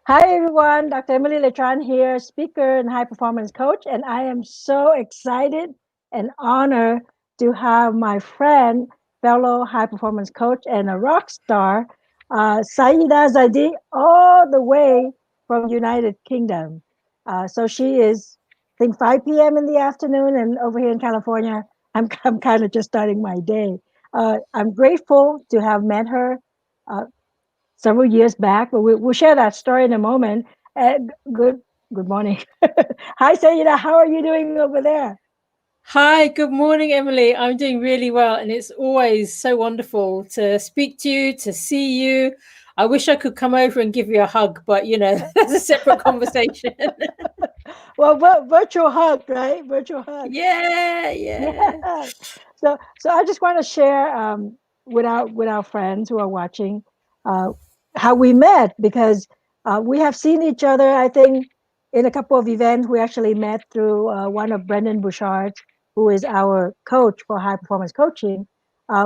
Hi everyone, Dr. Emily Letran here, speaker and high performance coach, and I am so excited and honored to have my friend, fellow high performance coach, and a rock star, Saida Zaidi, all the way from United Kingdom. So she is, I think, 5 p.m. in the afternoon, and over here in California, I'm kind of just starting my day. I'm grateful to have met her. Uh, Several years back, but we'll share that story in a moment. Good good morning. Hi, Sayida. How are you doing over there? Hi, good morning, Emily. I'm doing really well, and it's always so wonderful to speak to you, to see you. I wish I could come over and give you a hug, but that's a separate conversation. Well, virtual hug, right? Virtual hug. Yeah, yeah. Yeah. So I just want to share with our friends who are watching uh, how we met because we have seen each other. I think in a couple of events we actually met through one of Brendan Bouchard, who is our coach for high performance coaching.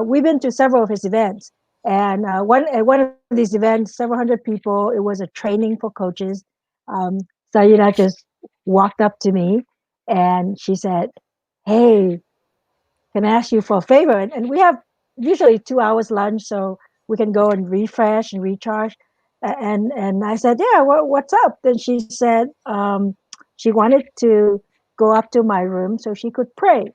We've been to several of his events, and one of these events, several hundred people. It was a training for coaches. Um, Sayida just walked up to me and she said, "Hey, can I ask you for a favor?" And we have usually 2 hours lunch, so we can go and refresh and recharge. And I said, "Yeah, what's up?" Then she said she wanted to go up to my room so she could pray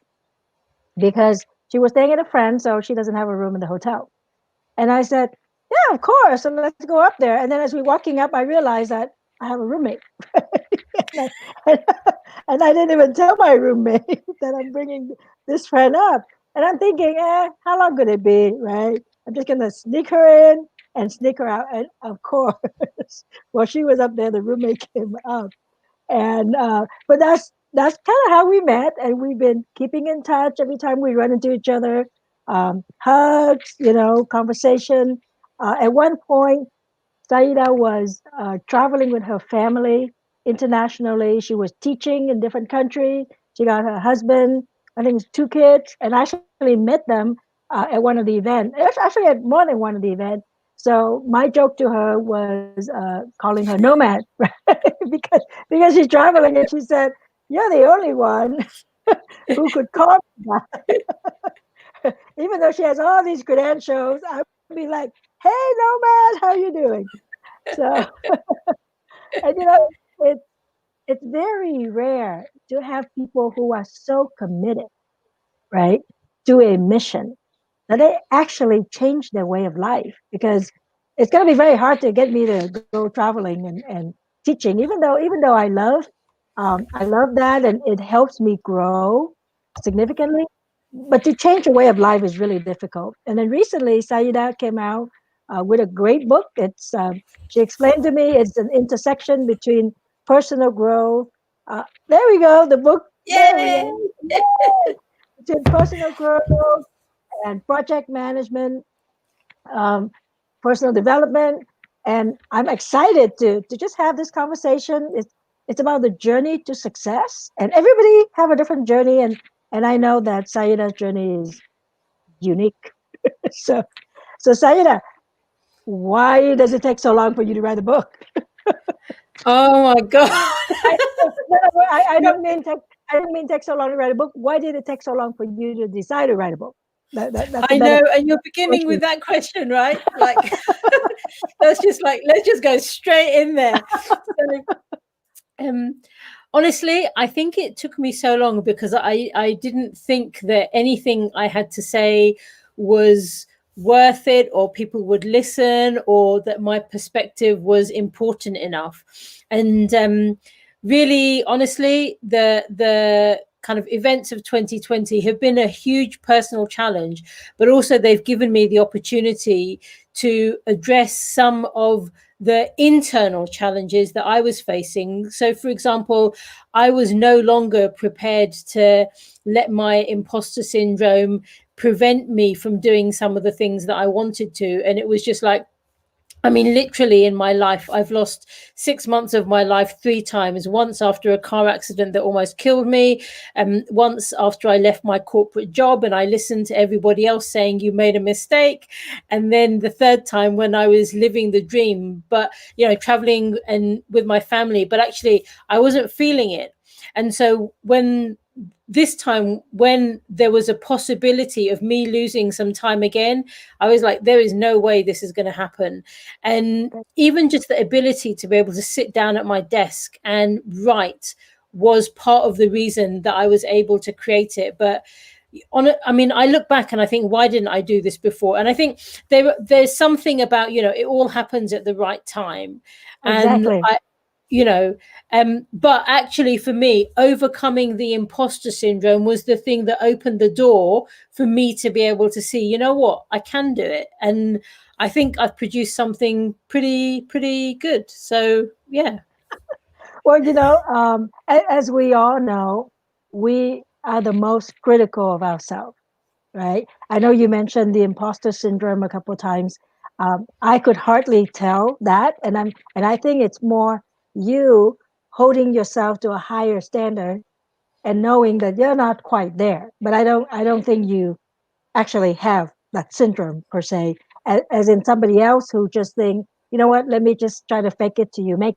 because she was staying at a friend, so she doesn't have a room in the hotel. And I said, "Yeah, of course. So let's go up there." And then as we're walking up, I realized that I have a roommate. and, I, and I didn't even tell my roommate that I'm bringing this friend up. And I'm thinking, how long could it be, right? I'm just going to sneak her in and sneak her out. And of course, while she was up there, the roommate came up. And but that's kind of how we met, and we've been keeping in touch every time we run into each other. Hugs, conversation. At one point, Saida was traveling with her family internationally. She was teaching in different countries. She got her husband, I think it's 2 kids, and I actually met them at one of the events. Actually, at more than one of the events. So my joke to her was calling her nomad, right? because she's traveling, and she said, "You're the only one who could call me that." Even though she has all these credentials, I'd be like, "Hey, nomad, how are you doing?" So, and it it's very rare to have people who are so committed, right, to a mission that they actually change their way of life. Because it's going to be very hard to get me to go traveling and teaching, even though I love that and it helps me grow significantly. But to change a way of life is really difficult. And then recently, Saida came out with a great book. She explained to me it's an intersection between personal growth. There we go, the book. There we Yay! go. Yay! Between personal growth and project management, um, personal development. And I'm excited to just have this conversation. It's about the journey to success, and everybody have a different journey. And I know that Saida's journey is unique. so so Saida, why does it take so long for you to write a book? Oh my God. I don't mean take so long to write a book. Why did it take so long for you to decide to write a book? That's a I better know, and you're beginning question. with that question, right? Like, let's just go straight in there. So, Um, honestly, I think it took me so long because I didn't think that anything I had to say was worth it or people would listen or that my perspective was important enough. And really, honestly, the kind of events of 2020 have been a huge personal challenge, but also they've given me the opportunity to address some of the internal challenges that I was facing. So, for example, I was no longer prepared to let my imposter syndrome prevent me from doing some of the things that I wanted to. And it was just like, I mean, literally in my life, I've lost 6 months of my life 3 times. Once after a car accident that almost killed me, once after I left my corporate job and I listened to everybody else saying you made a mistake, and then the third time when I was living the dream, but traveling and with my family, but actually I wasn't feeling it. And so when this time, when there was a possibility of me losing some time again, I was like, there is no way this is going to happen. And even just the ability to be able to sit down at my desk and write was part of the reason that I was able to create it. But I mean, I look back and I think, why didn't I do this before? And I think there's something about, it all happens at the right time. And Exactly. but actually for me, overcoming the imposter syndrome was the thing that opened the door for me to be able to see, you know what, I can do it. And I think I've produced something pretty good. So yeah. Well, as we all know, we are the most critical of ourselves, right? I know you mentioned the imposter syndrome a couple of times. I could hardly tell that, and I think it's more you holding yourself to a higher standard and knowing that you're not quite there. But I don't think you actually have that syndrome per se, as in somebody else who just think, you know what, let me just try to fake it till you make.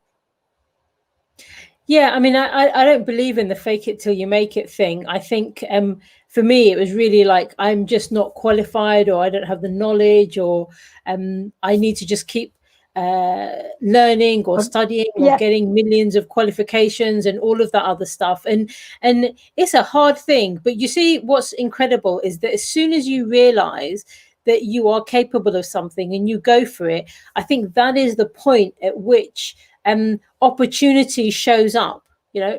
Yeah, I mean, I don't believe in the fake it till you make it thing. I think for me, it was really like, I'm just not qualified, or I don't have the knowledge, or I need to just keep learning or studying or Yeah, getting millions of qualifications and all of that other stuff. And it's a hard thing. But you see, what's incredible is that as soon as you realize that you are capable of something and you go for it, I think that is the point at which opportunity shows up.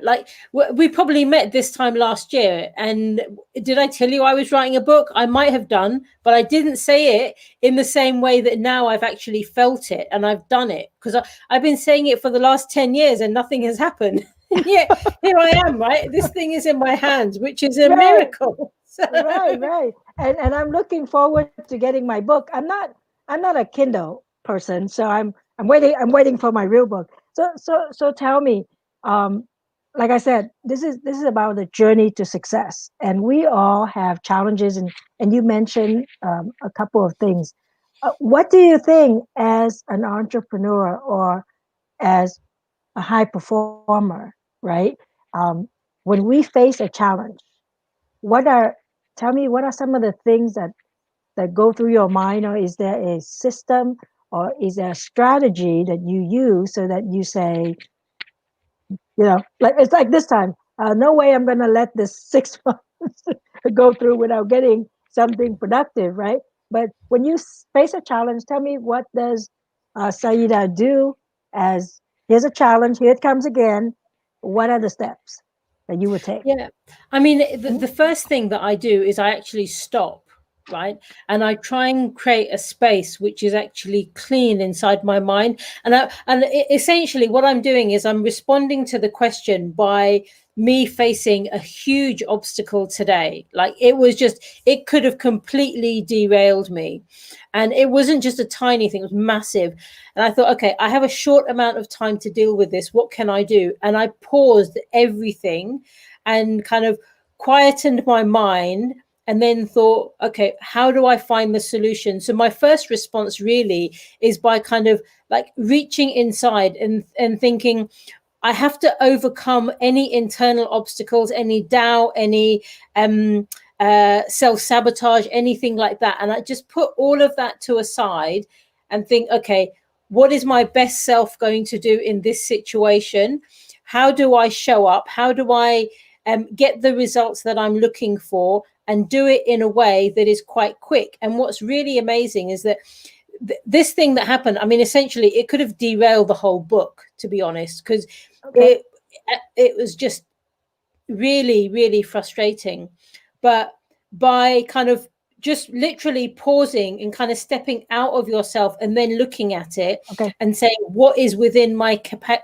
Like we probably met this time last year, and did I tell you I was writing a book? I might have done, but I didn't say it in the same way that now I've actually felt it and I've done it, because I've been saying it for the last 10 years and nothing has happened. Yeah, here I am, right? This thing is in my hands, which is a right, miracle. right. And I'm looking forward to getting my book. I'm not a Kindle person, so I'm waiting for my real book. So tell me, um, like I said, this is about the journey to success, and we all have challenges, and you mentioned a couple of things. What do you think as an entrepreneur or as a high performer, right? Um, when we face a challenge, what are tell me what are some of the things that go through your mind, or is there a system, or is there a strategy that you use so that you say, like it's like this time, no way I'm going to let this 6 months go through without getting something productive, right? But when you face a challenge, tell me, what does Saida do? As here's a challenge, here it comes again, what are the steps that you would take? Yeah. I mean, the, Mhm. the first thing that I do is I actually stop, right? And I try and create a space which is actually clean inside my mind. Essentially what I'm doing is I'm responding to the question by me facing a huge obstacle today. Like it could have completely derailed me. And it wasn't just a tiny thing, it was massive. And I thought, okay, I have a short amount of time to deal with this. What can I do? And I paused everything and kind of quietened my mind, and then thought, okay, how do I find the solution? So my first response really is by kind of like reaching inside and thinking, I have to overcome any internal obstacles, any doubt, any self-sabotage, anything like that. And I just put all of that to a side and think, okay, what is my best self going to do in this situation? How do I show up? How do I get the results that I'm looking for, and do it in a way that is quite quick? And what's really amazing is that this thing that happened, I mean, essentially it could have derailed the whole book, to be honest, because Okay. it it was just really frustrating. But by kind of just literally pausing and kind of stepping out of yourself and then looking at it Okay. and saying, what is within my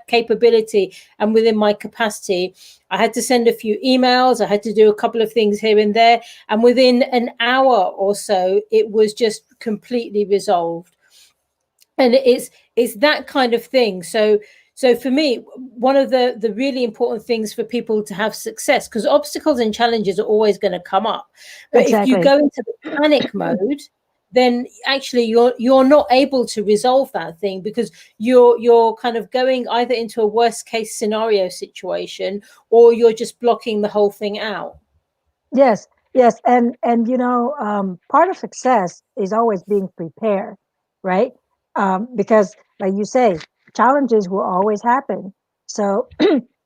capability and within my capacity? I had to send a few emails, I had to do a couple of things here and there, and within an hour or so it was just completely resolved. And it's that kind of thing. So for me, one of the really important things for people to have success, because obstacles and challenges are always going to come up, but if you Exactly. go into the panic mode, then actually you're not able to resolve that thing, because you're kind of going either into a worst case scenario situation, or you're just blocking the whole thing out. Yes, yes, and part of success is always being prepared, right? Because, like you say, challenges will always happen. So,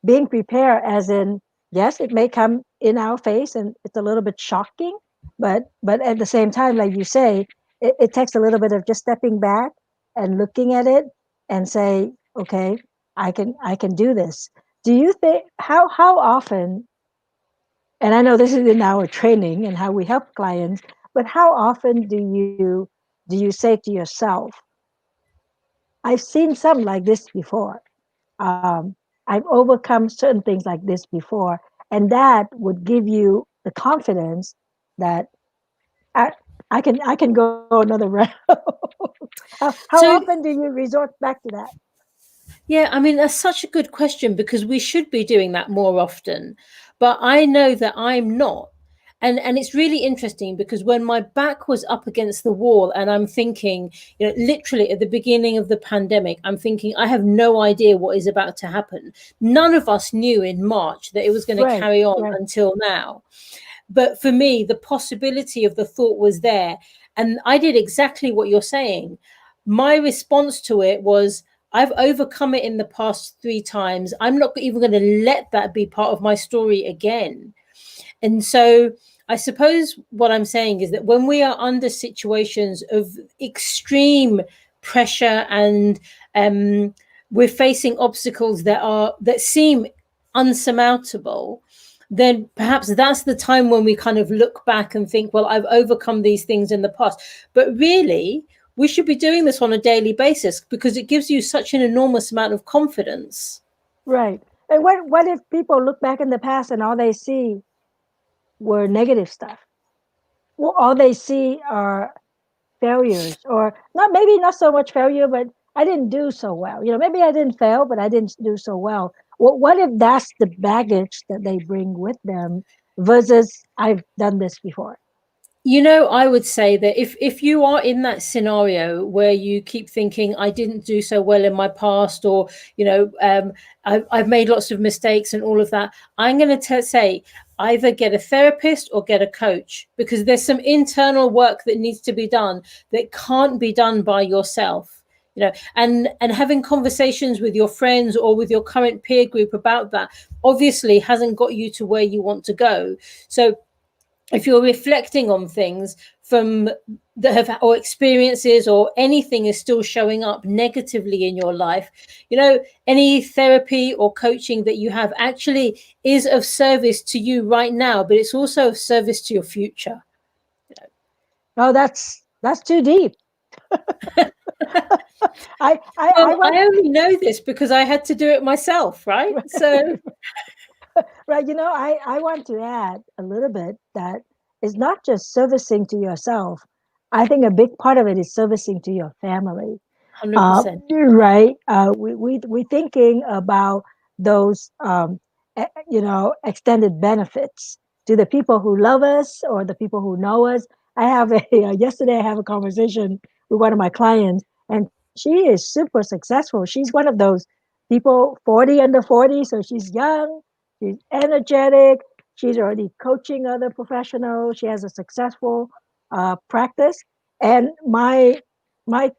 being prepared, as in, yes, it may come in our face, and it's a little bit shocking, but at the same time, like you say, it takes a little bit of just stepping back and looking at it and say, okay, I can do this. Do you think how often, and I know this is in our training and how we help clients, but how often do you say to yourself, I've seen something like this before. I've overcome certain things like this before, and that would give you the confidence that I, I can go another round. How So often do you resort back to that? yeah, I mean, that's such a good question, because we should be doing that more often. But I know that I'm not. And it's really interesting, because when my back was up against the wall and I'm thinking, literally at the beginning of the pandemic, I'm thinking, I have no idea what is about to happen. None of us knew in March that it was going to Right, carry on right, until now. But for me, the possibility of the thought was there. And I did exactly what you're saying. My response to it was, I've overcome it in the past 3 times. I'm not even going to let that be part of my story again. And so I suppose what I'm saying is that when we are under situations of extreme pressure, and we're facing obstacles that seem unsurmountable, then perhaps that's the time when we kind of look back and think, well, I've overcome these things in the past. But really, we should be doing this on a daily basis, because it gives you such an enormous amount of confidence. right. And what if people look back in the past and all they see were negative stuff? Well, all they see are failures, or not, maybe not so much failure, but I didn't do so well. Maybe I didn't fail, but I didn't do so well. What if that's the baggage that they bring with them versus I've done this before? I would say that if you are in that scenario where you keep thinking, I didn't do so well in my past, or I've made lots of mistakes and all of that, I'm going to say, either get a therapist or get a coach, because there's some internal work that needs to be done that can't be done by yourself. And having conversations with your friends or with your current peer group about that obviously hasn't got you to where you want to go. So if you're reflecting on things from that have, or experiences, or anything is still showing up negatively in your life, any therapy or coaching that you have actually is of service to you right now, but it's also of service to your future. Oh, that's too deep. I Well, want. I only know this because I had to do it myself, right? So Right. I want to add a little bit that it's not just servicing to yourself. I think a big part of it is servicing to your family. 100%. Right. We thinking about those, extended benefits to the people who love us or the people who know us. I have yesterday I have a conversation with one of my clients, and she is super successful. She's one of those people 40 under 40, so she's young, she's energetic, she's already coaching other professionals. She has a successful practice, and my my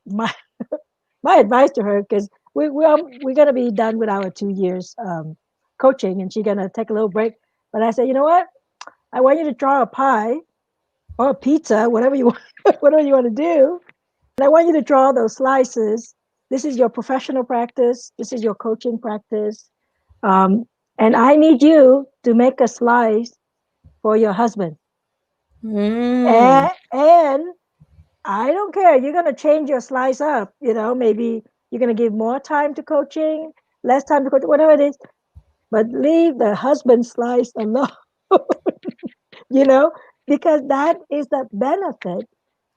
advice to her, because we're gonna be done with our 2 years coaching, and she's gonna take a little break. But I said, you know what? I want you to draw a pie or a pizza, whatever you want, whatever you want to do, and I want you to draw those slices. This is your professional practice. This is your coaching practice, um, and I need you to make a slice for your husband. Mm. And I don't care. You're going to change your slice up. Maybe you're going to give more time to coaching, less time to coaching, whatever it is, but leave the husband slice alone, you know, because that is the benefit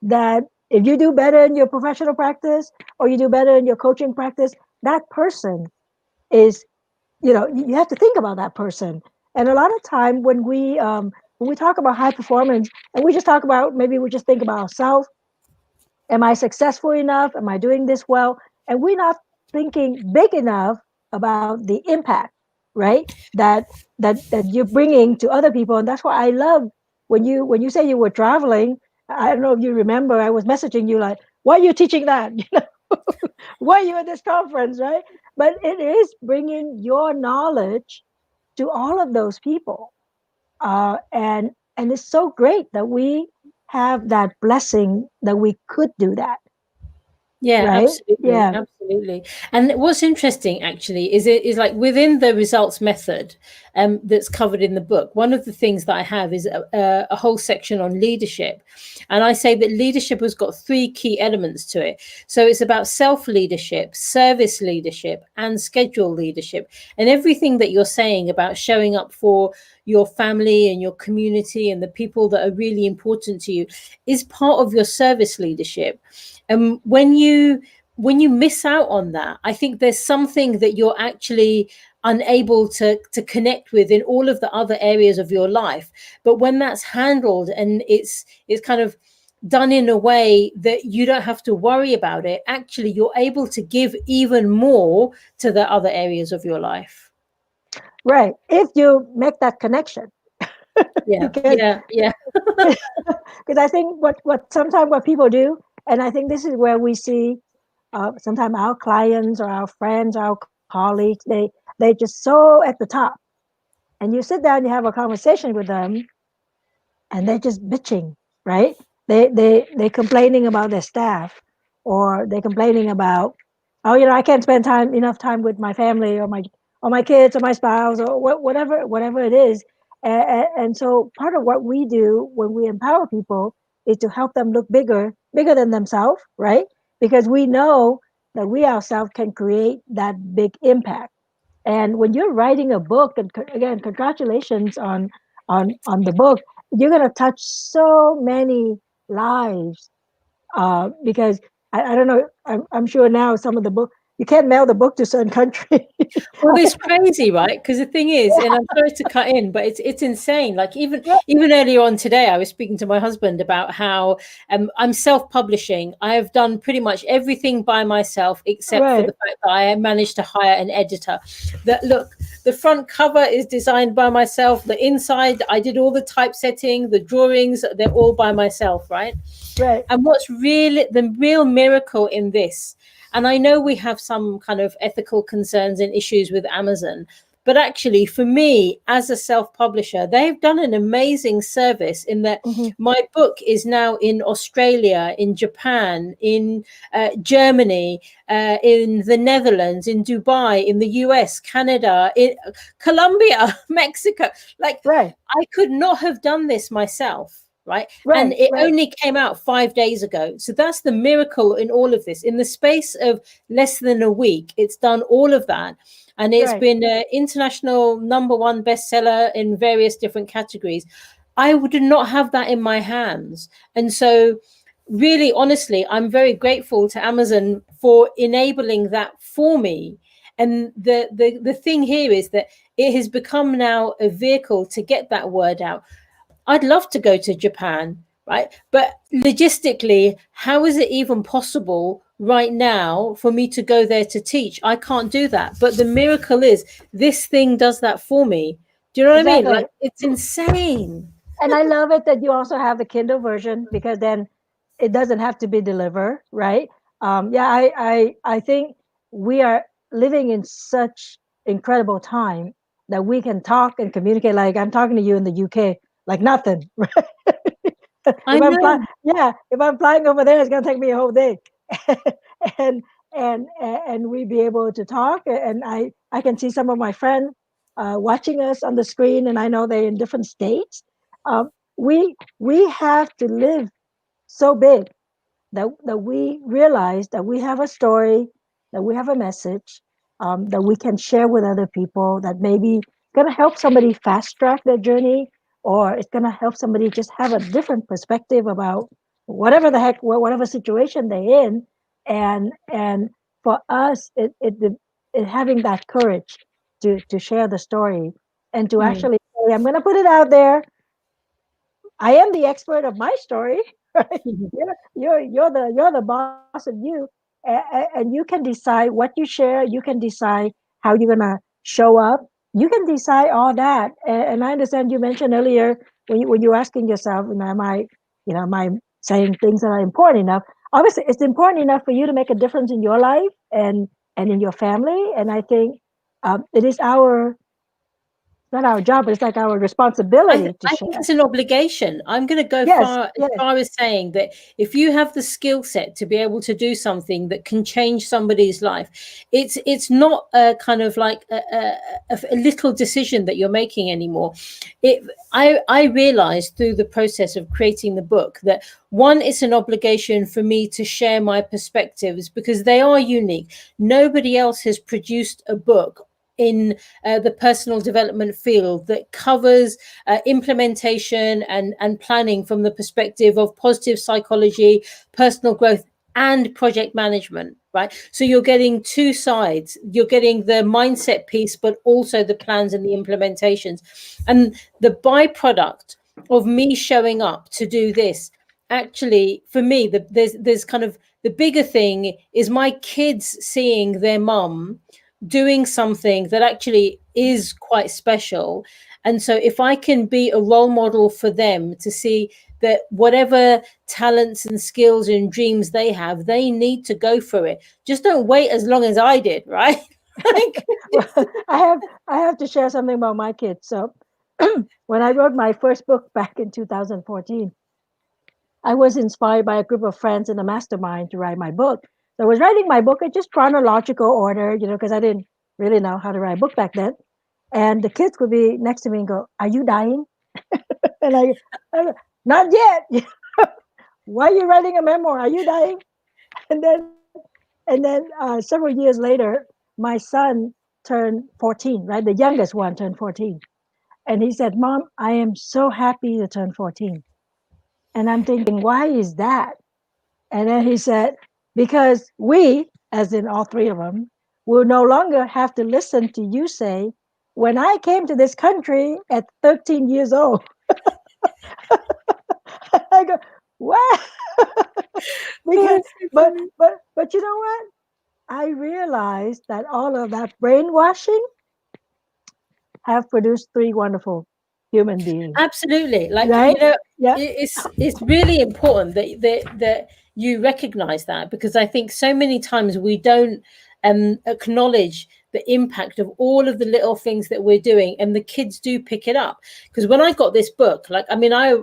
that If you do better in your professional practice or you do better in your coaching practice, that person is, you have to think about that person. And a lot of time when we talk about high performance and we just talk about, maybe we just think about ourselves. Am I successful enough? Am I doing this well? And we're not thinking big enough about the impact, right? That you're bringing to other people. And that's why I love when you say you were traveling. I don't know if you remember, I was messaging you like, why are you teaching that? Why are you at this conference, right? But it is bringing your knowledge to all of those people. And it's so great that we have that blessing that we could do that, Yeah, right? absolutely, Yeah. absolutely. And what's interesting actually is it is like within the results method that's covered in the book. One of the things that I have is a whole section on leadership, and I say that leadership has got three key elements to it. So it's about self leadership, service leadership, and schedule leadership. And everything that you're saying about showing up for your family and your community and the people that are really important to you is part of your service leadership. And when you miss out on that, I think there's something that you're actually unable to connect with in all of the other areas of your life. But when that's handled and it's kind of done in a way that you don't have to worry about it, actually you're able to give even more to the other areas of your life. Right. If you make that connection, Yeah, because yeah, yeah. because I think what sometimes what people do, and I think this is where we see sometimes our clients or our friends, our colleagues, they just so at the top, and you sit down, you have a conversation with them, and they're just bitching, right? They complaining about their staff, or they're complaining about, oh, I can't spend time enough time with my family or my kids or my spouse or whatever it is. And so part of what we do when we empower people is to help them look bigger than themselves, right? Because we know that we ourselves can create that big impact. And when you're writing a book, and again, congratulations on the book, you're gonna touch so many lives. Because I don't know, I'm sure now some of the book you can't mail the book to certain country. Well, it's crazy, right? Because the thing is, and I'm sorry to cut in, but it's insane. Like Yeah, even earlier on today, I was speaking to my husband about how I'm self-publishing. I have done pretty much everything by myself, except for right, the fact that I managed to hire an editor. That look, the front cover is designed by myself. The inside, I did all the typesetting, the drawings, they're all by myself, right? right. And what's really the real miracle in this, and I know we have some kind of ethical concerns and issues with Amazon, but actually, for me, as a self publisher, they've done an amazing service in that Hmm. my book is now in Australia, in Japan, in Germany, in the Netherlands, in Dubai, in the US, Canada, in Colombia, Mexico. Like, Right, I could not have done this myself. Right. And right, it right, only came out 5 days ago. So that's the miracle in all of this. In the space of less than a week, it's done all of that. And it's right. been an international #1 bestseller in various different categories. I would not have that in my hands. And so, really, honestly, I'm very grateful to Amazon for enabling that for me. And the thing here is that it has become now a vehicle to get that word out. I'd love to go to Japan, right? But logistically, how is it even possible right now for me to go there to teach? I can't do that. But the miracle is this thing does that for me. Do you know what I mean? Exactly. Like, it's insane. And I love it that you also have the Kindle version, because then it doesn't have to be delivered, right? Yeah, I think we are living in such incredible time that we can talk and communicate. Like I'm talking to you in the UK, like nothing. I If I'm flying, know. yeah, if I'm flying over there, it's gonna take me a whole day, and and we be able to talk. And I can see some of my friends watching us on the screen, and I know they're in different states. We have to live so big that we realize that we have a story, that we have a message, that we can share with other people, that maybe going to help somebody fast track their journey, or it's going to help somebody just have a different perspective about whatever the heck, whatever situation they're in, and for us, it having that courage to share the story and to Mm. actually say, I'm going to put it out there. I am the expert of my story, right? You're the boss of you, and you can decide what you share. You can decide how you're gonna show up. You can decide all that. And I understand you mentioned earlier when you were asking yourself, am I saying things that are important enough? Obviously, it's important enough for you to make a difference in your life and in your family. And I think it is our not our job, but it's like our responsibility to I think share. it's an obligation. I'm going to go Yes, as yes. far as saying that if you have the skill set to be able to do something that can change somebody's life, it's not a kind of like a little decision that you're making anymore. I realized through the process of creating the book that one, it's an obligation for me to share my perspectives because they are unique. Nobody else has produced a book in the personal development field that covers implementation and planning from the perspective of positive psychology, personal growth, and project management, right? So you're getting two sides. You're getting the mindset piece, but also the plans and the implementations. And the byproduct of me showing up to do this, actually, for me, there's kind of the bigger thing is my kids seeing their mum doing something that actually is quite special. And so if I can be a role model for them to see that whatever talents and skills and dreams they have, they need to go for it. Just don't wait as long as I did, right? Like, Well, I have to share something about my kids. So when I wrote my first book back in 2014, I was inspired by a group of friends in a mastermind to write my book. So I was writing my book in just chronological order, because I didn't really know how to write a book back then. And the kids would be next to me and go, "Are you dying?" And I not yet. Why are you writing a memoir? Are you dying? And then several years later, my son turned 14, right? The youngest one turned 14. And he said, "Mom, I am so happy to turn 14." And I'm thinking, why is that? And then he said, because we, as in all three of them, will no longer have to listen to you say, when I came to this country at 13 years old. I go, what? oh, Because, it's so but, funny. but you know what? I realized that all of that brainwashing have produced three wonderful human beings, Absolutely. Like, right? Yeah. it's really important that you recognize that, because I think so many times we don't acknowledge the impact of all of the little things that we're doing, and the kids do pick it up. Because when I got this book, like, I mean, I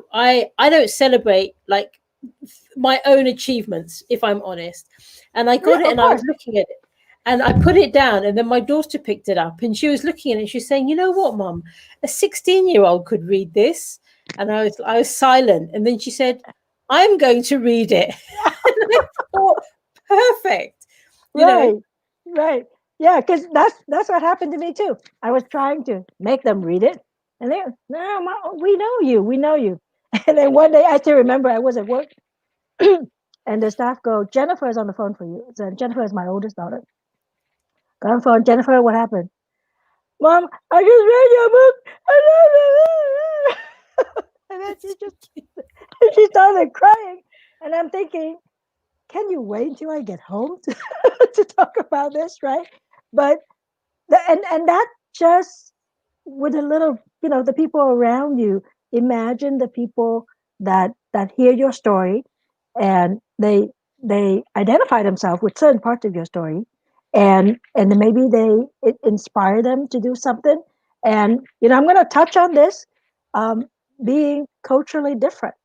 don't celebrate like my own achievements, if I'm honest. And I Yeah, got it of and I was course. looking at it and I put it down, and then my daughter picked it up and she was looking at it. She's saying, "You know what, Mum? A 16-year-old could read this." And I was silent. And then she said, "I'm going to read it." And I thought, perfect, you know. Right, right. Yeah, because that's what happened to me too. I was trying to make them read it, and they, "No, Mom, we know you, we know you." And then one day I still remember I was at work, and the staff go, "Jennifer is on the phone for you." So Jennifer is my oldest daughter. Go on the phone, Jennifer. What happened? "Mom, I just read your book." And then she started crying, and I'm thinking, can you wait until I get home to, to talk about this, right? But and that just with a little, the people around you. Imagine the people that hear your story, and they identify themselves with certain parts of your story, and maybe it inspire them to do something. And I'm going to touch on this, um, being culturally different.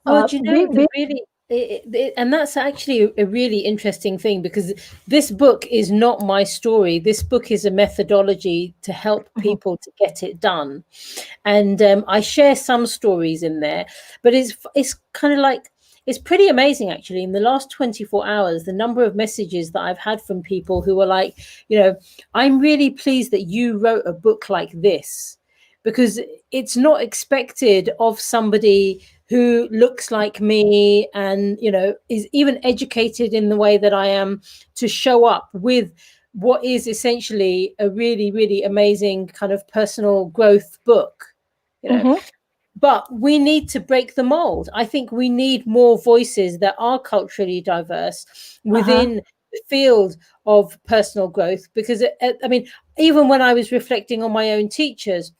Well, do you know, Be and that's actually a really interesting thing, because this book is not my story. This book is a methodology to help Mhm. people to get it done. And I share some stories in there, but it's kind of like, it's pretty amazing actually. In the last 24 hours, the number of messages that I've had from people who are like, "I'm really pleased that you wrote a book like this, because it's not expected of somebody who looks like me and, you know, is even educated in the way that I am, to show up with what is essentially a really, really amazing kind of personal growth book, you know. Mm-hmm. But we need to break the mold. I think we need more voices that are culturally diverse Uh-huh. within the field of personal growth, because I mean, even when I was reflecting on my own teachers,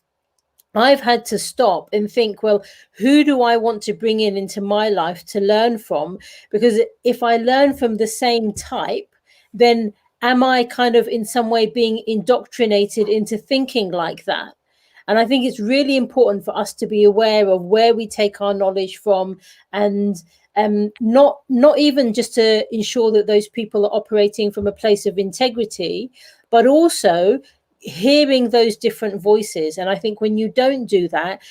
I've had to stop and think, well, who do I want to bring in into my life to learn from? Because if I learn from the same type, then am I kind of in some way being indoctrinated into thinking like that? And I think it's really important for us to be aware of where we take our knowledge from, and not even just to ensure that those people are operating from a place of integrity, but also hearing those different voices. And I think when you don't do that,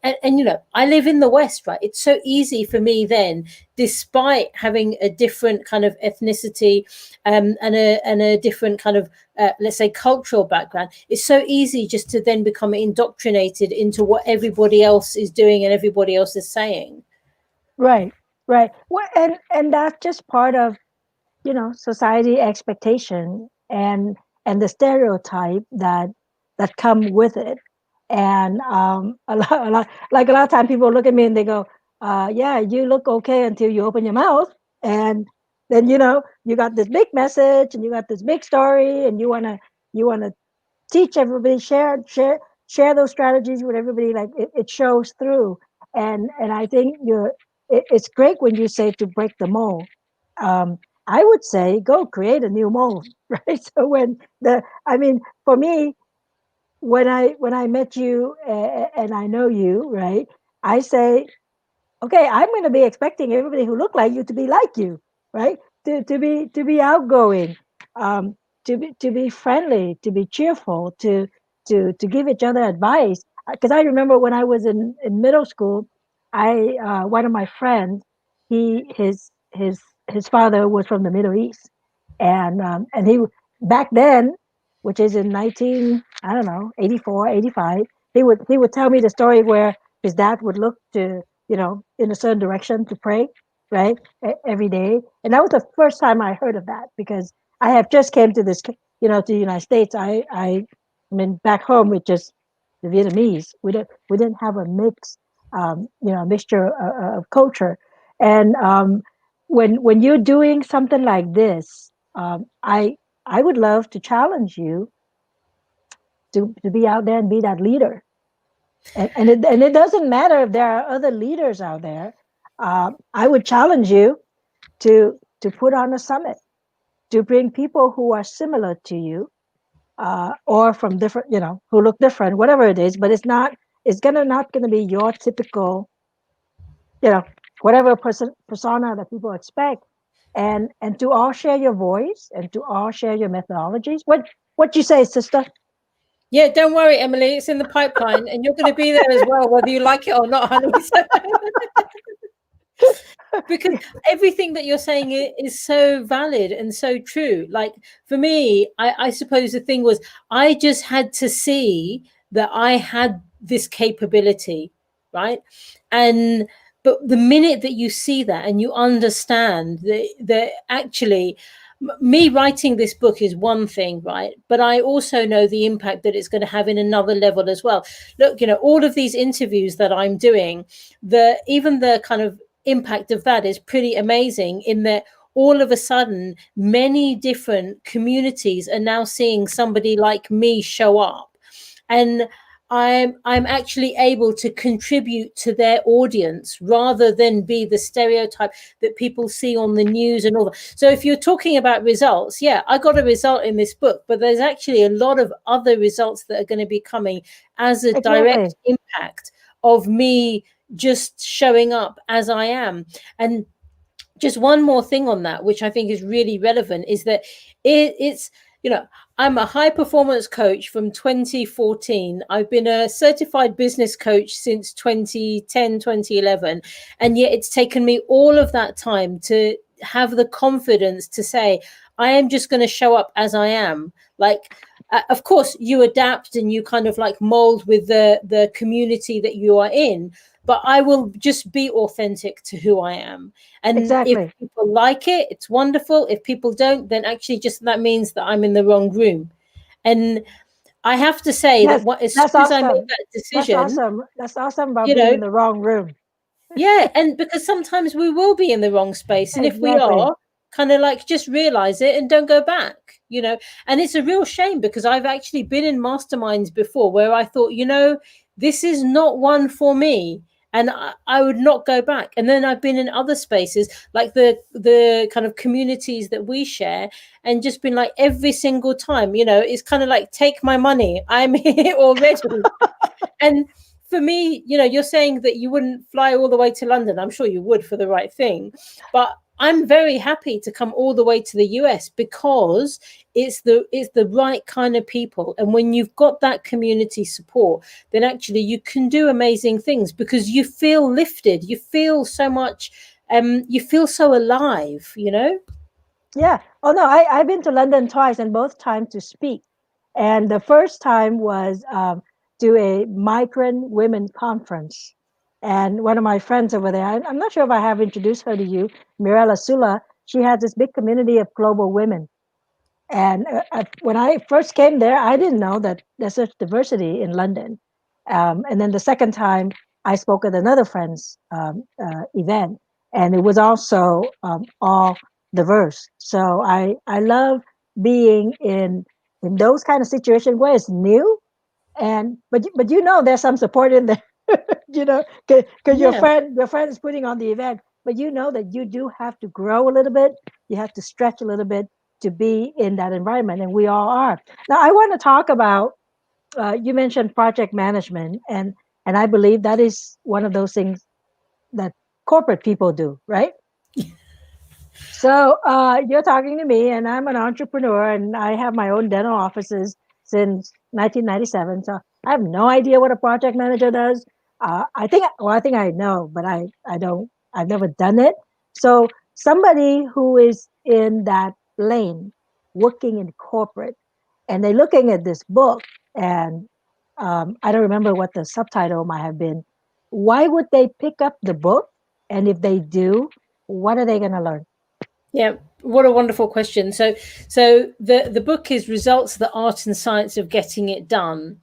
and you know, I live in the West, right? It's so easy for me then, despite having a different kind of ethnicity, and a different kind of let's say cultural background, it's so easy just to then become indoctrinated into what everybody else is doing and everybody else is saying. Right. Right. Well, and that's just part of, society expectation and the stereotype that come with it. And a lot of time people look at me and they go, yeah, you look okay until you open your mouth. And then, you got this big message and you got this big story and you want to teach everybody, share those strategies with everybody. Like it shows through. And I think it's great when you say to break the mold. um, I would say go create a new mold, right? So I mean, for me, when I met you, and I know you, right? I say, okay, I'm going to be expecting everybody who look like you to be like you, right? To be outgoing, um, to be friendly, to be cheerful, to give each other advice. Because I remember when I was in middle school, I one of my friends, his father was from the Middle East, and he back then, which is in 19, I don't know, 84, 85, he would tell me the story where his dad would look to, in a certain direction to pray, right, every day. And that was the first time I heard of that, because I have just came to this, to the United States. I mean, back home with just the Vietnamese. We didn't have a mixture of culture. And when you're doing something like this, I would love to challenge you to be out there and be that leader. And it doesn't matter if there are other leaders out there. I would challenge you to put on a summit, to bring people who are similar to you, or from different, who look different, whatever it is. But it's not gonna be your typical, you know, whatever persona that people expect, and to all share your voice and to all share your methodologies. What you say, sister? Yeah, don't worry, Emily, it's in the pipeline and you're going to be there as well, whether you like it or not, honey. Because everything that you're saying is so valid and so true. Like for me, I suppose the thing was, I just had to see that I had this capability, right? And but the minute that you see that and you understand that actually me writing this book is one thing, right? But I also know the impact that it's going to have in another level as well. Look, all of these interviews that I'm doing, even the kind of impact of that is pretty amazing, in that all of a sudden many different communities are now seeing somebody like me show up, and I'm actually able to contribute to their audience rather than be the stereotype that people see on the news and all that. So if you're talking about results, yeah, I got a result in this book, but there's actually a lot of other results that are going to be coming as a Exactly. direct impact of me just showing up as I am. And just one more thing on that, which I think is really relevant, is that it's, I'm a high performance coach from 2014. I've been a certified business coach since 2010, 2011. And yet it's taken me all of that time to have the confidence to say, I am just going to show up as I am. Like, Of course, you adapt and you kind of like mold with the community that you are in. But I will just be authentic to who I am. And if Exactly. people like it, it's wonderful. If people don't, then actually just that means that I'm in the wrong room. And I have to say that Yes, what, as that's soon as I made awesome. that That's decision, awesome. That's awesome about you being know, in the wrong room. yeah, and because sometimes we will be in the wrong space. And if we Exactly. are, kind of like just realize it and don't go back. And it's a real shame because I've actually been in masterminds before where I thought, this is not one for me. And I would not go back. And then I've been in other spaces like the kind of communities that we share and just been like every single time, it's kind of like, take my money. I'm here already. And for me, you're saying that you wouldn't fly all the way to London. I'm sure you would for the right thing. But I'm very happy to come all the way to the US because it's the right kind of people. And when you've got that community support, then actually you can do amazing things because you feel lifted. You feel so much, you feel so alive. Yeah. Oh no, I've been to London twice, and both times to speak. And the first time was to a migrant women conference. And one of my friends over there, I'm not sure if I have introduced her to you, Mirella Sula. She has this big community of global women. And when I first came there, I didn't know that there's such diversity in London. And then the second time, I spoke at another friend's event, and it was also all diverse. So I love being in those kind of situations where it's new, and but there's some support in there, because Yeah. your friend is putting on the event, but that you do have to grow a little bit, you have to stretch a little bit to be in that environment, and we all are. Now I want to talk about, you mentioned project management, and I believe that is one of those things that corporate people do, right? So you're talking to me, and I'm an entrepreneur, and I have my own dental offices since 1997. So I have no idea what a project manager does. I think I know, but I don't. I've never done it. So somebody who is in that lane, working in corporate, and they're looking at this book, and I don't remember what the subtitle might have been. Why would they pick up the book? And if they do, what are they going to learn? Yeah, what a wonderful question. So the book is Results, the Art and Science of Getting It Done.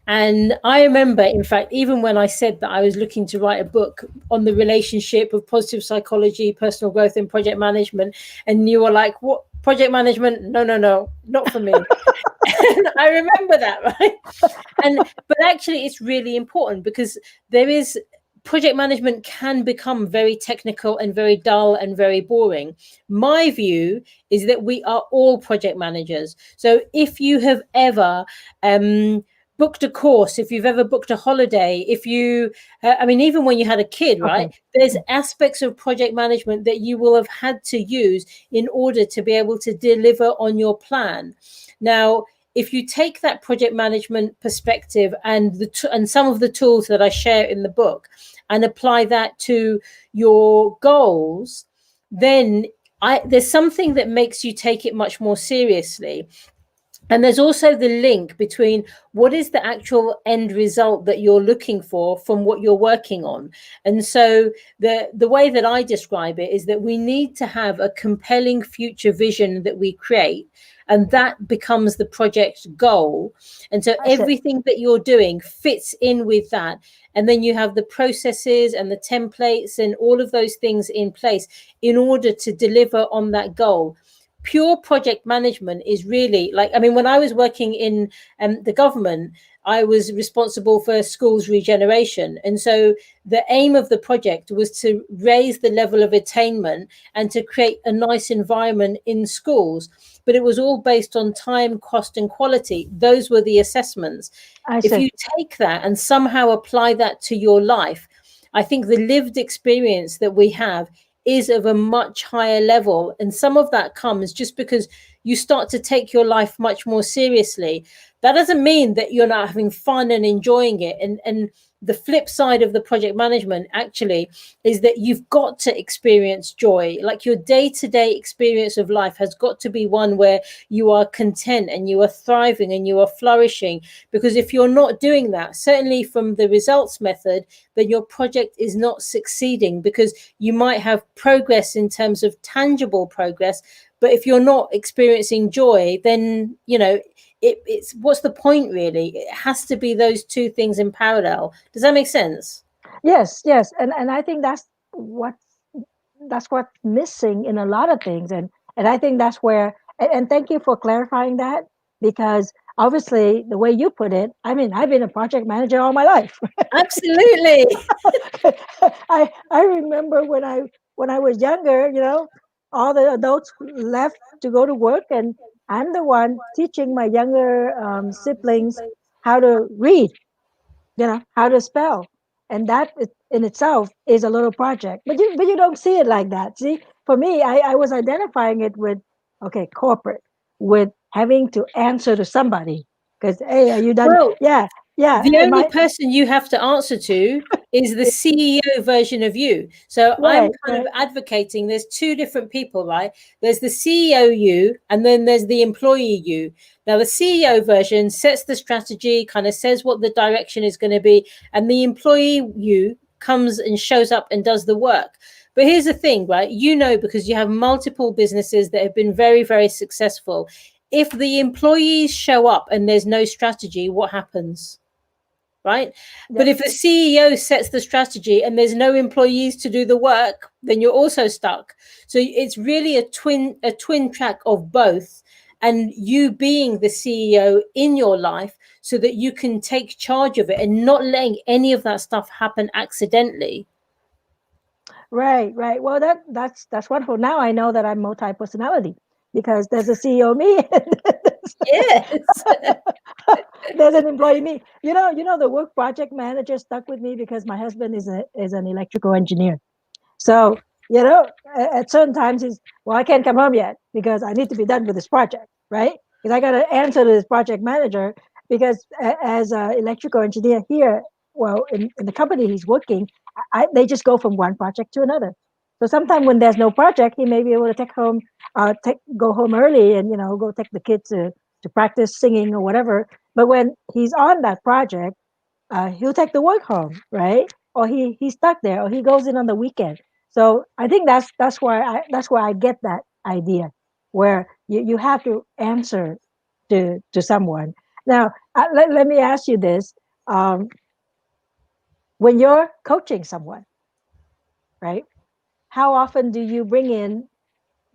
And I remember, in fact, even when I said that I was looking to write a book on the relationship of positive psychology, personal growth, and project management, and you were like, what, project management? No, no, no, not for me. And I remember that, right? But actually it's really important because there is project management can become very technical and very dull and very boring. My view is that we are all project managers. So if you have ever booked a course, if you've ever booked a holiday, if you, even when you had a kid, right? Okay. There's aspects of project management that you will have had to use in order to be able to deliver on your plan. Now, if you take that project management perspective and some of the tools that I share in the book and apply that to your goals, then there's something that makes you take it much more seriously. And there's also the link between what is the actual end result that you're looking for from what you're working on. And so the way that I describe it is that we need to have a compelling future vision that we create, and that becomes the project goal. And so That's it. everything that you're doing fits in with that. And then you have the processes and the templates and all of those things in place in order to deliver on that goal. Pure project management is really like, when I was working in the government, I was responsible for schools regeneration. And so the aim of the project was to raise the level of attainment and to create a nice environment in schools. But it was all based on time, cost, and quality. Those were the assessments. I If see. you take that and somehow apply that to your life, I think the lived experience that we have is of a much higher level. And some of that comes just because you start to take your life much more seriously. That doesn't mean that you're not having fun and enjoying it. And the flip side of the project management actually is that you've got to experience joy. Like your day-to-day experience of life has got to be one where you are content and you are thriving and you are flourishing. Because if you're not doing that, certainly from the results method, then your project is not succeeding, because you might have progress in terms of tangible progress, but if you're not experiencing joy, then it's what's the point really? It has to be those two things in parallel. Does that make sense? Yes, yes, and I think that's what's missing in a lot of things, and I think that's where, and thank you for clarifying that, because obviously the way you put it, I mean, I've been a project manager all my life. Absolutely. I remember when I was younger, all the adults left to go to work, and I'm the one teaching my younger siblings how to read, how to spell, and that in itself is a little project. But you don't see it like that. See, for me, I was identifying it with, okay, corporate, with having to answer to somebody, because, hey, are you done? Well, Yeah, yeah. the Am only I person you have to answer to is the CEO version of you. So I'm right? kind of Right. advocating there's two different people, right? There's the CEO you, and then there's the employee you. Now, the CEO version sets the strategy, kind of says what the direction is going to be, and the employee you comes and shows up and does the work. But here's the thing, right? Because you have multiple businesses that have been very, very successful. If the employees show up and there's no strategy, what happens? Right? But Yep. if the CEO sets the strategy and there's no employees to do the work, then you're also stuck. So it's really a twin track of both, and you being the CEO in your life so that you can take charge of it and not letting any of that stuff happen accidentally. Right, right. Well, that's wonderful. Now I know that I'm multi-personality, because there's a CEO me, Yes. there's an employee me. The work project manager stuck with me because my husband is an electrical engineer. So, at certain times he's, well, I can't come home yet because I need to be done with this project, right? Because I got to answer to this project manager, because as an electrical engineer here, well, in the company he's working, they just go from one project to another. So sometimes when there's no project, he may be able to go home early, and go take the kids to practice singing or whatever. But when he's on that project, he'll take the work home, right? Or he's stuck there, or he goes in on the weekend. So I think that's why I get that idea, where you have to answer to someone. Now, let me ask you this: um, when you're coaching someone, right? How often do you bring in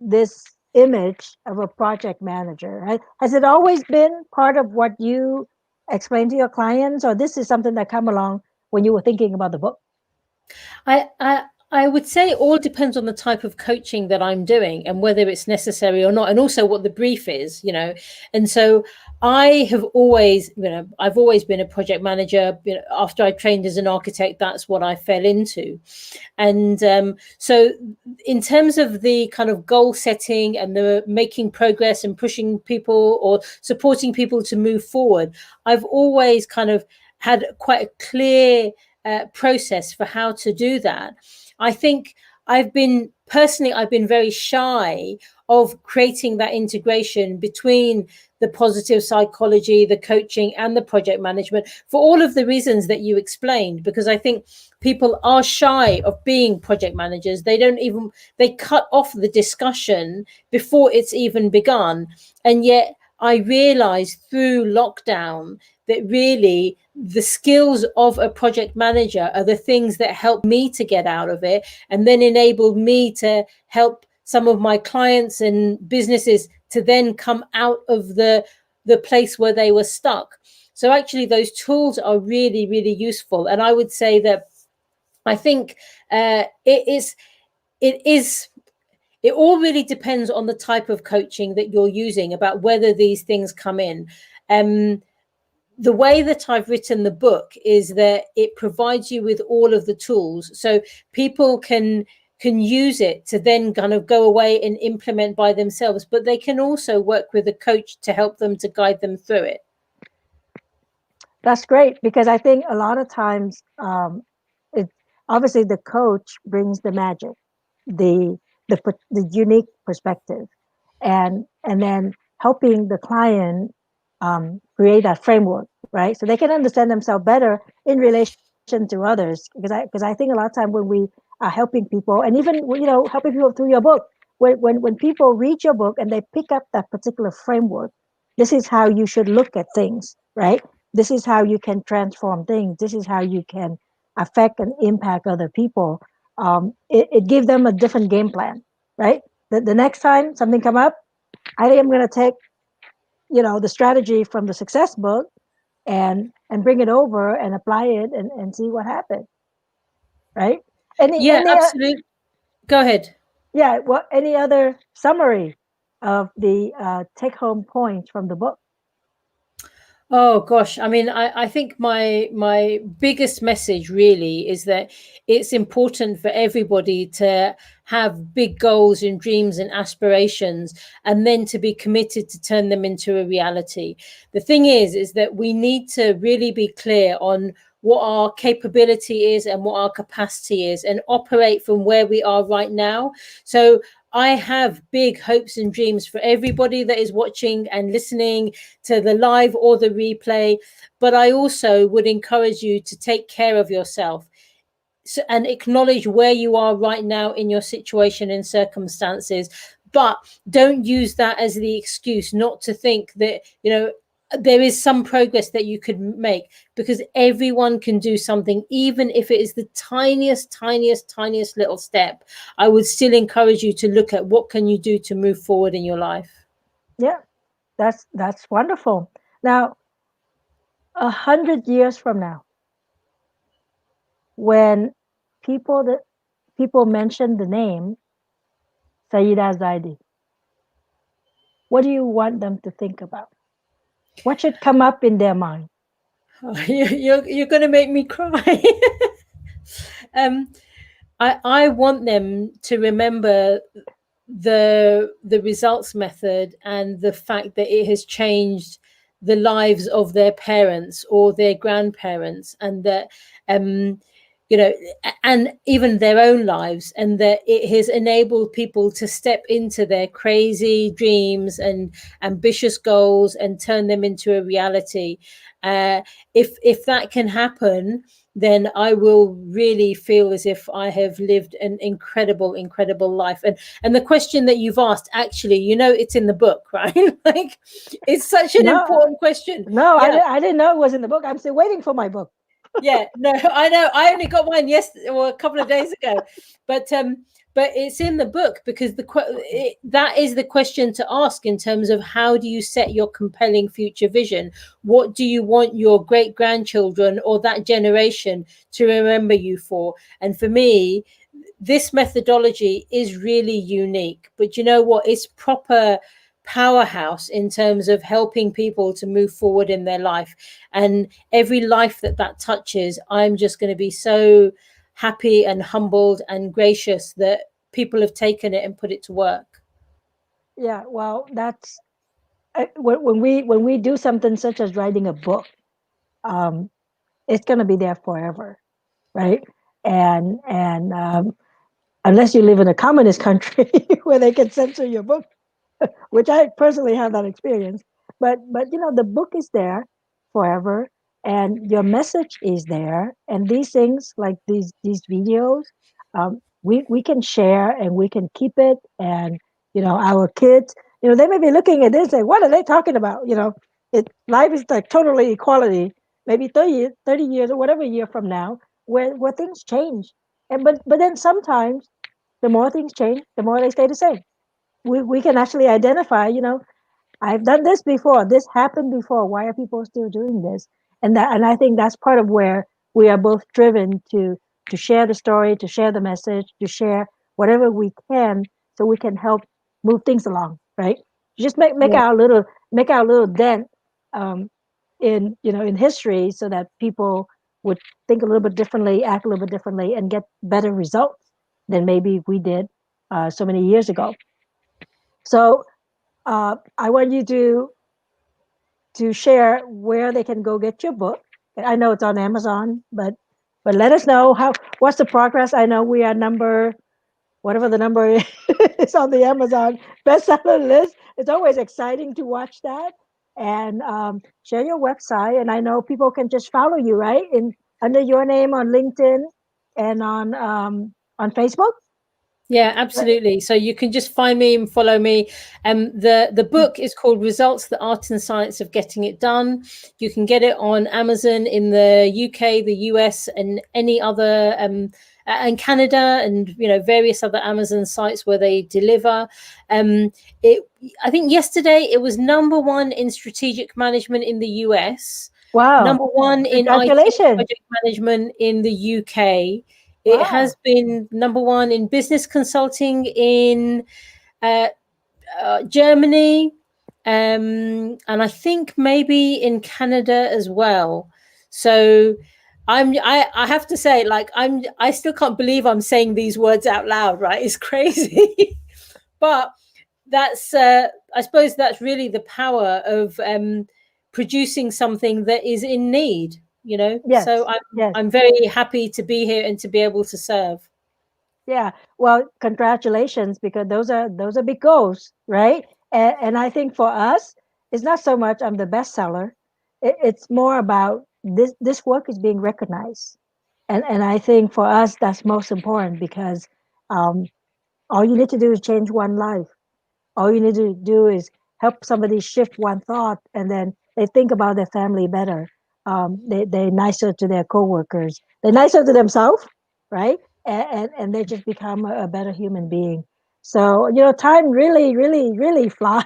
this image of a project manager? Has it always been part of what you explain to your clients, or this is something that come along when you were thinking about the book? I would say it all depends on the type of coaching that I'm doing and whether it's necessary or not, and also what the brief is. And so I've always been a project manager. After I trained as an architect, that's what I fell into. And so in terms of the kind of goal setting and the making progress and pushing people or supporting people to move forward, I've always kind of had quite a clear process for how to do that. I think I've been very shy of creating that integration between the positive psychology, the coaching, and the project management, for all of the reasons that you explained, because I think people are shy of being project managers. They cut off the discussion before it's even begun. And yet I realized through lockdown that really the skills of a project manager are the things that help me to get out of it, and then enabled me to help some of my clients and businesses to then come out of the place where they were stuck. So actually those tools are really, really useful. And I would say that I think it all really depends on the type of coaching that you're using, about whether these things come in. The way that I've written the book is that it provides you with all of the tools, so people can use it to then kind of go away and implement by themselves, but they can also work with a coach to help them, to guide them through it. That's great because I think a lot of times it obviously the coach brings the magic, the the unique perspective, and then helping the client create that framework, right? So they can understand themselves better in relation to others. Because I think a lot of time when we are helping people, and even helping people through your book, when people read your book and they pick up that particular framework, this is how you should look at things, right? This is how you can transform things. This is how you can affect and impact other people. It gives them a different game plan, right? The next time something come up, I am going to take the strategy from the success book and bring it over and apply it and see what happens, right? Yeah, Any absolutely. Go ahead. yeah, what any other summary of the take home points from the book? Oh gosh, I mean, I think my biggest message really is that it's important for everybody to have big goals and dreams and aspirations, and then to be committed to turn them into a reality. The thing is that we need to really be clear on what our capability is and what our capacity is, and operate from where we are right now. So I have big hopes and dreams for everybody that is watching and listening to the live or the replay. But I also would encourage you to take care of yourself, and acknowledge where you are right now in your situation and circumstances. But don't use that as the excuse not to think that, there is some progress that you could make, because everyone can do something, even if it is the tiniest little step. I would still encourage you to look at what can you do to move forward in your life. Yeah, that's wonderful. Now, 100 years from now, when people mention the name Sayyida Zaidi, what do you want them to think about? What should come up in their mind? You're going to make me cry. um, I want them to remember the results method, and the fact that it has changed the lives of their parents or their grandparents, and that um you know and even their own lives, and that it has enabled people to step into their crazy dreams and ambitious goals and turn them into a reality. If that can happen, then I will really feel as if I have lived an incredible life. And the question that you've asked, actually, it's in the book, right? Like, it's such an No, important question. no, Yeah. I didn't know it was in the book. I'm still waiting for my book. Yeah, no, I know. I only got mine yesterday or a couple of days ago, but it's in the book, because that is the question to ask, in terms of how do you set your compelling future vision? What do you want your great grandchildren or that generation to remember you for? And for me, this methodology is really unique. But you know what? It's proper powerhouse in terms of helping people to move forward in their life. And every life that touches, I'm just going to be so happy and humbled and gracious that people have taken it and put it to work. Yeah, well, that's when we do something such as writing a book, um, it's going to be there forever, right? And unless you live in a communist country where they can censor your book, which I personally have that experience. But the book is there forever, and your message is there, and these things like these videos, we can share and we can keep it, and our kids, they may be looking at this and say, what are they talking about? Life is like totally equality. Maybe 30 years or whatever year from now, where things change, but then sometimes the more things change, the more they stay the same. We can actually identify, I've done this before, this happened before, why are people still doing this? And I think that's part of where we are both driven to share the story, to share the message, to share whatever we can, so we can help move things along, right? Just make Yeah. our little dent, um, in history, so that people would think a little bit differently, act a little bit differently, and get better results than maybe we did so many years ago. So I want you to share where they can go get your book, I know it's on Amazon, but let us know what's the progress. I know we are number whatever the number is on the Amazon bestseller list. It's always exciting to watch that and share your website. And I know people can just follow you, right? In under your name on LinkedIn and on Facebook. Yeah, absolutely. So you can just find me and follow me. The book is called Results: The Art and Science of Getting It Done. You can get it on Amazon in the UK, the US, and any other and Canada, and various other Amazon sites where they deliver. It I think yesterday it was #1 in strategic management in the US, Wow! #1 in IT Congratulations! project management in the UK. It Wow! has been #1 in business consulting in uh, Germany, and I think maybe in Canada as well. So I have to say, like, I still can't believe I'm saying these words out loud, right? It's crazy. But that's I suppose that's really the power of producing something that is in need, so Yes, yes. I'm very happy to be here and to be able to serve. Yeah, well, congratulations because those are big goals, right? And I think for us, it's not so much I'm the bestseller. It's more about this work is being recognized, and I think for us that's most important because um, all you need to do is change one life. All you need to do is help somebody shift one thought, and then they think about their family better. They're nicer to their coworkers. They're nicer to themselves, right? And they just become a better human being. So time really, really, really flies.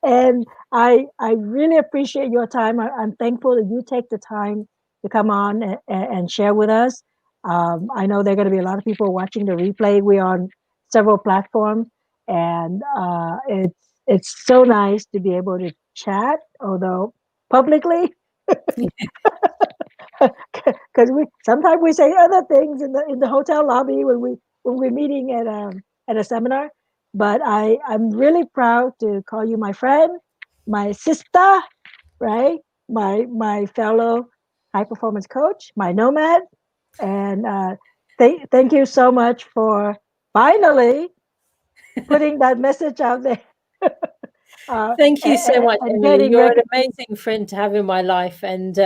And I really appreciate your time. I'm thankful that you take the time to come on and share with us. I know there are going to be a lot of people watching the replay. We're on several platforms, and it's so nice to be able to chat, although publicly, because we sometimes we say other things in the hotel lobby when we're meeting at a seminar. But I'm really proud to call you my friend, my sister, right? My fellow high performance coach, my nomad, and thank you so much for finally putting that message out there Thank you so much, and Emily. getting You're an recognition. amazing friend to have in my life, and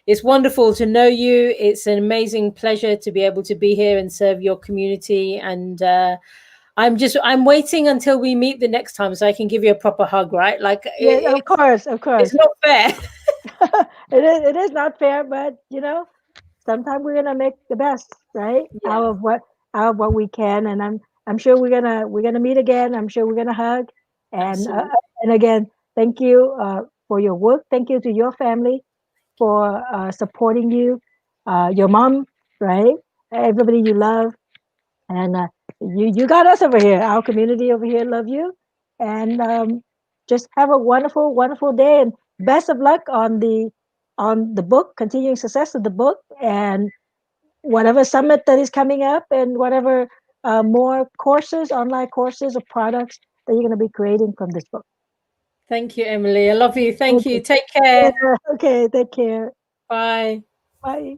it's wonderful to know you. It's an amazing pleasure to be able to be here and serve your community. And I'm waiting until we meet the next time so I can give you a proper hug, right? Like Yeah, of course, of it's course. not fair. It is not fair, but sometimes we're gonna make the best, right? Yeah, Out of what we can, and I'm sure we're gonna meet again. I'm sure we're gonna hug, and uh, absolutely. and again, thank you for your work. Thank you to your family for supporting you, your mom, right? Everybody you love, and you got us over here. Our community over here love you, and just have a wonderful, wonderful day, and best of luck on the book, continuing success of the book, and whatever summit that is coming up, and whatever more courses, online courses or products that you're going to be creating from this book. Thank you, Emily. I love you. Thank you. Okay. Take care. Yeah, okay. Take care. Bye. Bye.